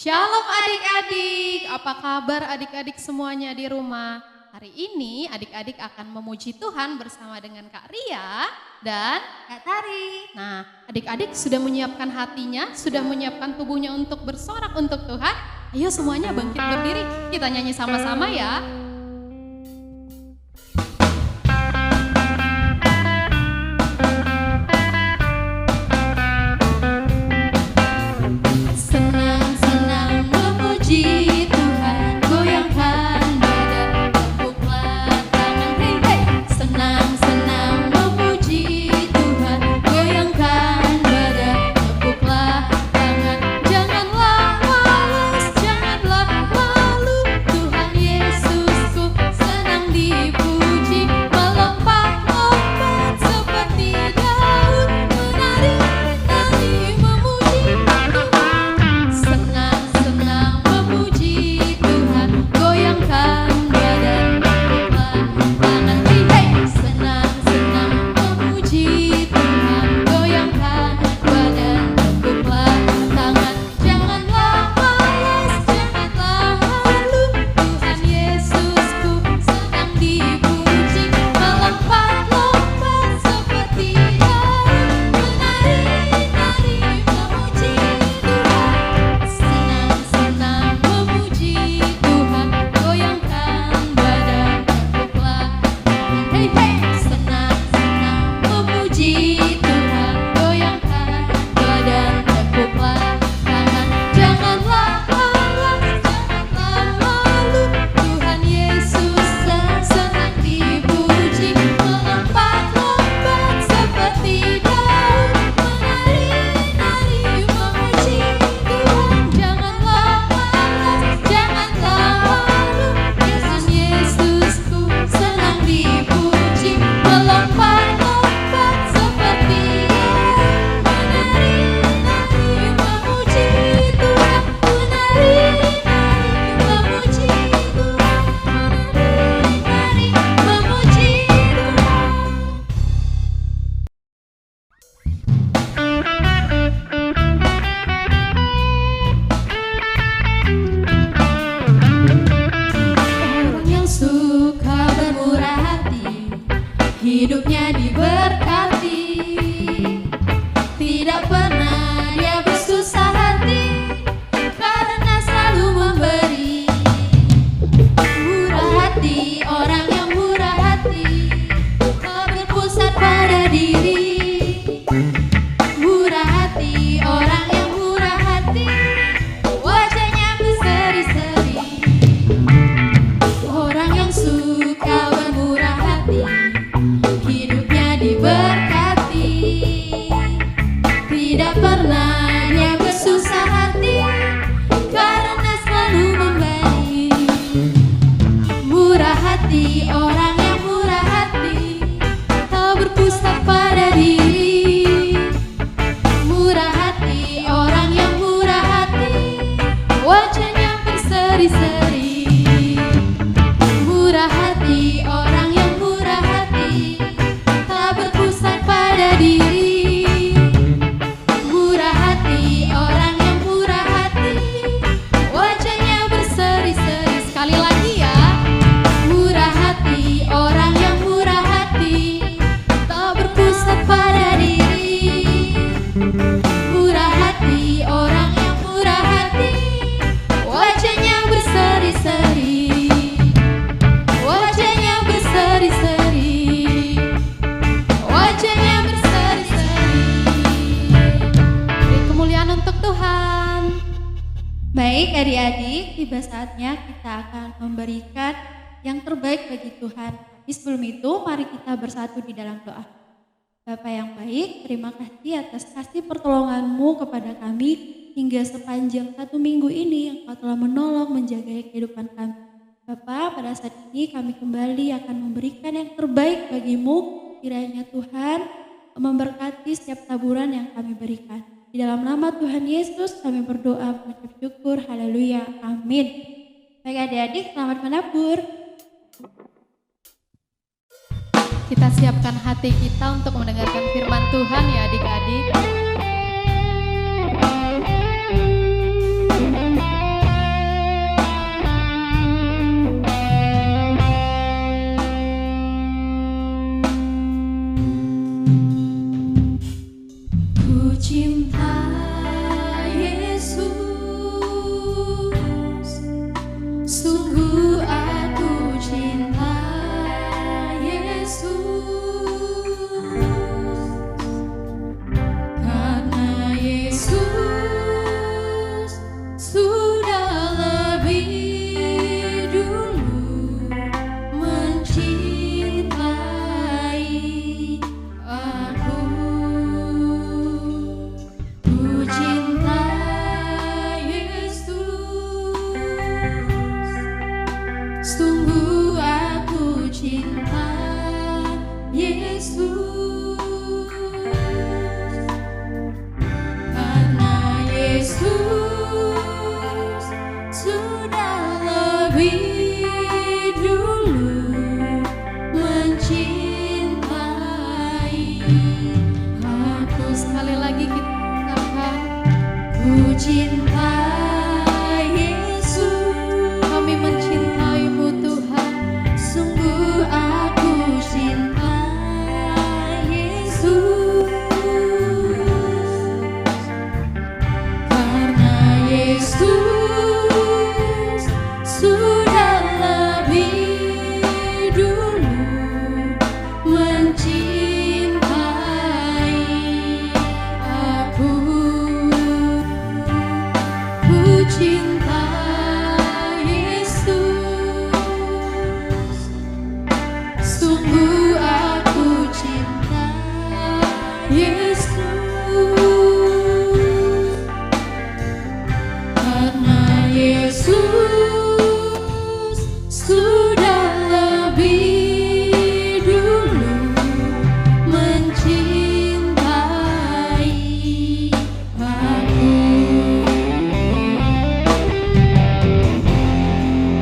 Shalom adik-adik, apa kabar adik-adik semuanya di rumah? Hari ini adik-adik akan memuji Tuhan bersama dengan Kak Ria dan Kak Tari. Nah, adik-adik sudah menyiapkan hatinya, sudah menyiapkan tubuhnya untuk bersorak untuk Tuhan. Ayo semuanya bangkit berdiri, kita nyanyi sama-sama ya. Hidupnya diberkati, tidak pernah dia bersusah hati, karena selalu memberi. Murah hati, orang yang murah hati, tak berpusat pada diri. Murah hati, orang yang murah hati, wajahnya berseri-seri. Orang yang suka bermurah hati, hidupnya diberkati, tidak pernah dia bersusah hati, karena selalu memberi. Murah hati, orang yang murah hati, tak berpusat pada diri. Murah hati, orang yang murah hati, wajahnya berseri-seri. Murah hati, orang yang murah hati, tak berpusat pada diri. Murah hati, orang yang murah hati, wajahnya berseri-seri. Sekali lagi ya. Murah hati, orang yang murah hati, tak berpusat pada diri. Murah hati, orang yang murah hati, wajahnya berseri-seri. Wajahnya berseri-seri, wajahnya berseri-seri. Beri kemuliaan untuk Tuhan. Baik adik-adik, tiba saatnya kita akan memberikan yang terbaik bagi Tuhan. Tapi sebelum itu, mari kita bersatu di dalam doa. Bapa yang baik, terima kasih atas kasih pertolongan-Mu kepada kami hingga sepanjang 1 minggu ini yang Kau telah menolong menjaga kehidupan kami. Bapa, pada saat ini kami kembali akan memberikan yang terbaik bagi-Mu. Kiranya Tuhan memberkati setiap taburan yang kami berikan. Di dalam nama Tuhan Yesus kami berdoa mengucap syukur. Haleluya. Amin. Baik adik-adik, selamat menabur. Kita siapkan hati kita untuk mendengarkan firman Tuhan ya adik-adik. cinta Yesus. Kami mencintaimu Tuhan. Sungguh aku cinta Yesus. Karena Yesus sudah lebih dulu mencintai aku. Ku cinta Yesus. Sungguh aku cinta Yesus. Karena Yesus sudah lebih dulu mencintai aku.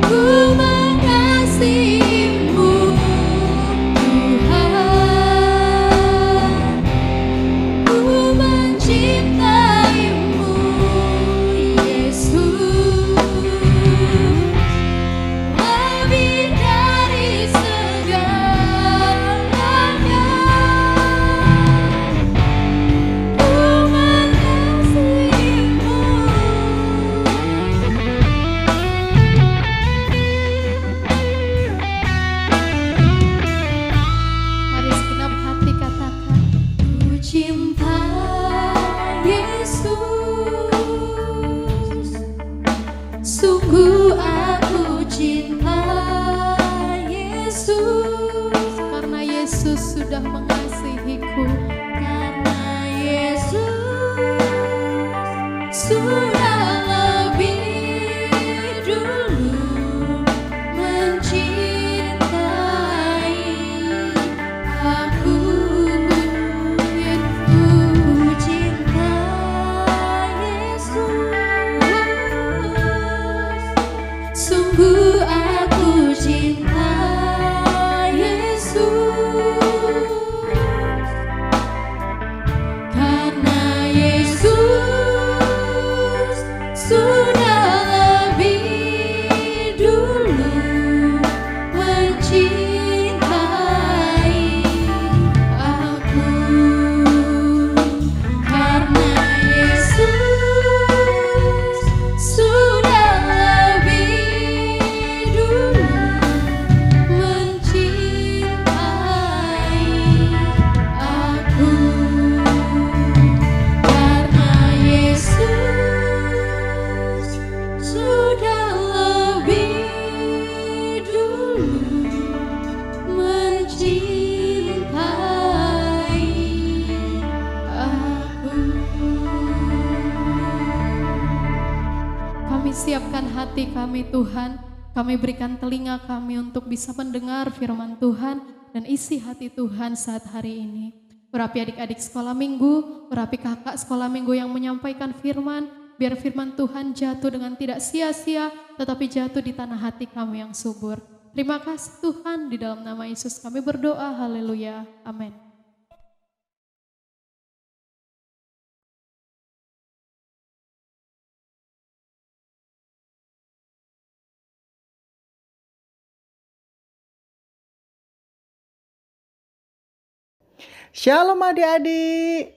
Ku mengasihimu Tuhan. Ku mencintaimu Yesus. Lebih dari segalanya. Ku mengasihimu. Mari segenap hati katakan. Ku cinta Yesus. Sungguh aku cinta Yesus. Karena Yesus sudah mengasihiku. Karena Yesus sudah lebih dulu mencintai aku. Ku cinta Yesus. Sungguh aku cinta Yesus. Karena Yesus sudah lebih dulu mencintai aku. Karena Yesus sudah lebih dulu mencintai aku. Karena Yesus sudah lebih dulu mencintai aku. Kami siapkan hati kami Tuhan. Kami berikan telinga kami untuk bisa mendengar firman Tuhan dan isi hati Tuhan saat hari ini. Urapi adik-adik sekolah minggu, urapi kakak sekolah minggu yang menyampaikan firman, biar firman Tuhan jatuh dengan tidak sia-sia, tetapi jatuh di tanah hati kami yang subur. Terima kasih Tuhan, di dalam nama Yesus kami berdoa, haleluya, amin. Shalom adik-adik.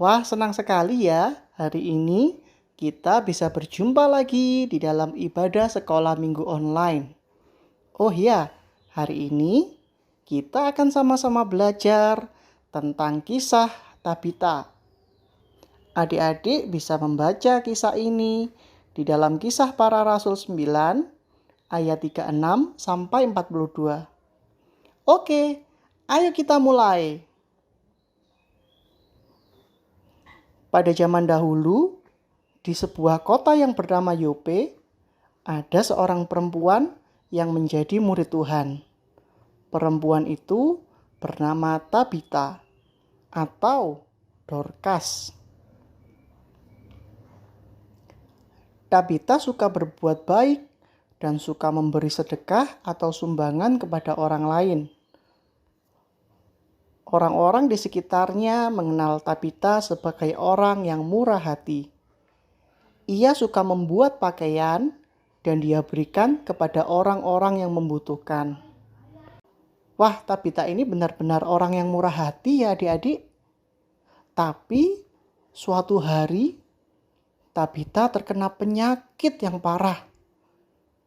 Wah, senang sekali ya hari ini kita bisa berjumpa lagi di dalam ibadah sekolah minggu online. Oh ya, hari ini kita akan sama-sama belajar tentang kisah Tabita. Adik-adik bisa membaca kisah ini di dalam Kisah Para Rasul 9 ayat 36 sampai 42. Oke, ayo kita mulai. Pada zaman dahulu, di sebuah kota yang bernama Yope, ada seorang perempuan yang menjadi murid Tuhan. Perempuan itu bernama Tabita atau Dorcas. Tabita suka berbuat baik dan suka memberi sedekah atau sumbangan kepada orang lain. Orang-orang di sekitarnya mengenal Tabita sebagai orang yang murah hati. Ia suka membuat pakaian dan dia berikan kepada orang-orang yang membutuhkan. Wah, Tabita ini benar-benar orang yang murah hati ya adik-adik. Tapi suatu hari Tabita terkena penyakit yang parah.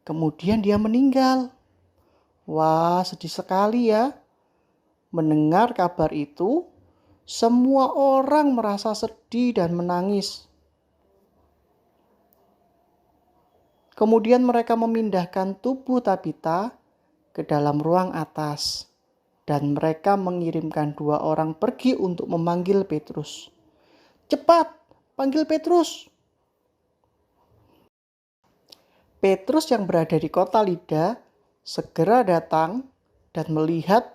Kemudian dia meninggal. Wah, sedih sekali ya. Mendengar kabar itu, semua orang merasa sedih dan menangis. Kemudian mereka memindahkan tubuh Tabita ke dalam ruang atas. Dan mereka mengirimkan 2 orang pergi untuk memanggil Petrus. Cepat, panggil Petrus. Petrus yang berada di kota Lida segera datang dan melihat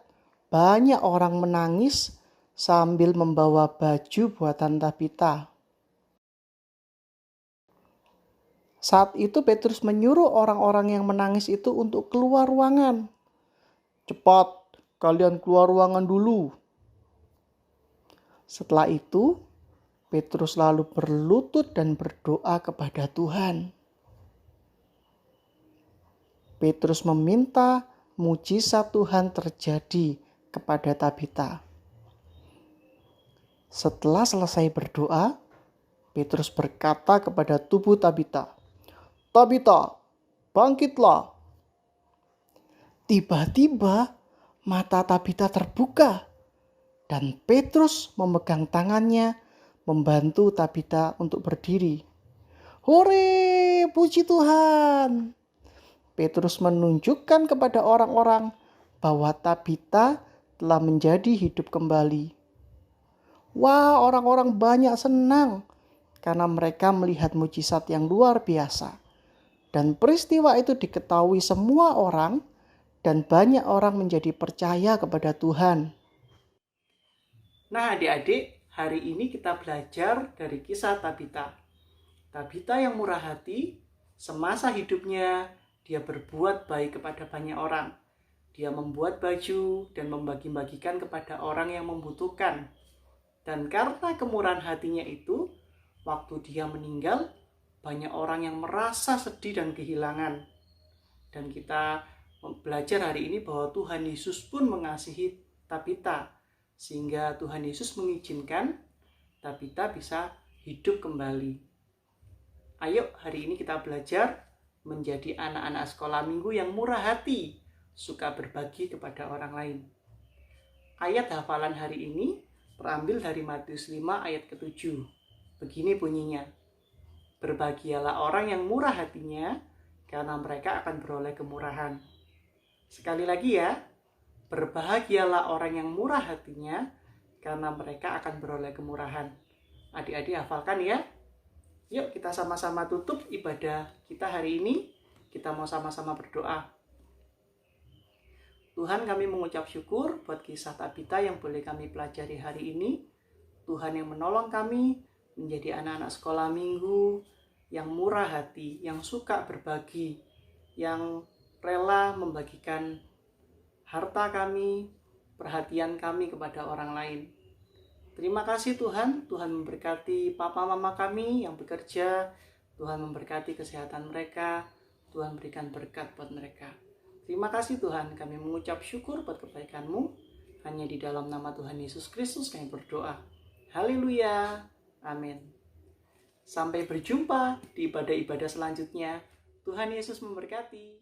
banyak orang menangis sambil membawa baju buatan Tabita. Saat itu Petrus menyuruh orang-orang yang menangis itu untuk keluar ruangan. Cepat, kalian keluar ruangan dulu. Setelah itu, Petrus lalu berlutut dan berdoa kepada Tuhan. Petrus meminta mujizat Tuhan terjadi kepada Tabita. Setelah selesai berdoa, Petrus berkata kepada tubuh Tabita, "Tabita, bangkitlah." Tiba-tiba mata Tabita terbuka dan Petrus memegang tangannya membantu Tabita untuk berdiri. Hore, puji Tuhan! Petrus menunjukkan kepada orang-orang bahwa Tabita telah menjadi hidup kembali. Wah, orang-orang banyak senang karena mereka melihat mujizat yang luar biasa. Dan peristiwa itu diketahui semua orang dan banyak orang menjadi percaya kepada Tuhan. Nah, adik-adik, hari ini kita belajar dari kisah Tabita. Tabita yang murah hati, semasa hidupnya dia berbuat baik kepada banyak orang. Dia membuat baju dan membagi-bagikan kepada orang yang membutuhkan. Dan karena kemurahan hatinya itu, waktu dia meninggal, banyak orang yang merasa sedih dan kehilangan. Dan kita belajar hari ini bahwa Tuhan Yesus pun mengasihi Tabita. Sehingga Tuhan Yesus mengizinkan Tabita bisa hidup kembali. Ayo hari ini kita belajar menjadi anak-anak sekolah minggu yang murah hati, suka berbagi kepada orang lain. Ayat hafalan hari ini terambil dari Matius 5 ayat ke-7. Begini bunyinya, "Berbahagialah orang yang murah hatinya, karena mereka akan beroleh kemurahan." Sekali lagi ya, berbahagialah orang yang murah hatinya, karena mereka akan beroleh kemurahan. Adik-adik hafalkan ya. Yuk kita sama-sama tutup ibadah kita hari ini. Kita mau sama-sama berdoa. Tuhan, kami mengucap syukur buat kisah Tabita yang boleh kami pelajari hari ini. Tuhan yang menolong kami menjadi anak-anak sekolah minggu yang murah hati, yang suka berbagi, yang rela membagikan harta kami, perhatian kami kepada orang lain. Terima kasih Tuhan, Tuhan memberkati papa mama kami yang bekerja, Tuhan memberkati kesehatan mereka, Tuhan berikan berkat buat mereka. Terima kasih Tuhan, kami mengucap syukur buat kebaikan-Mu, hanya di dalam nama Tuhan Yesus Kristus kami berdoa. Haleluya, amin. Sampai berjumpa di ibadah-ibadah selanjutnya. Tuhan Yesus memberkati.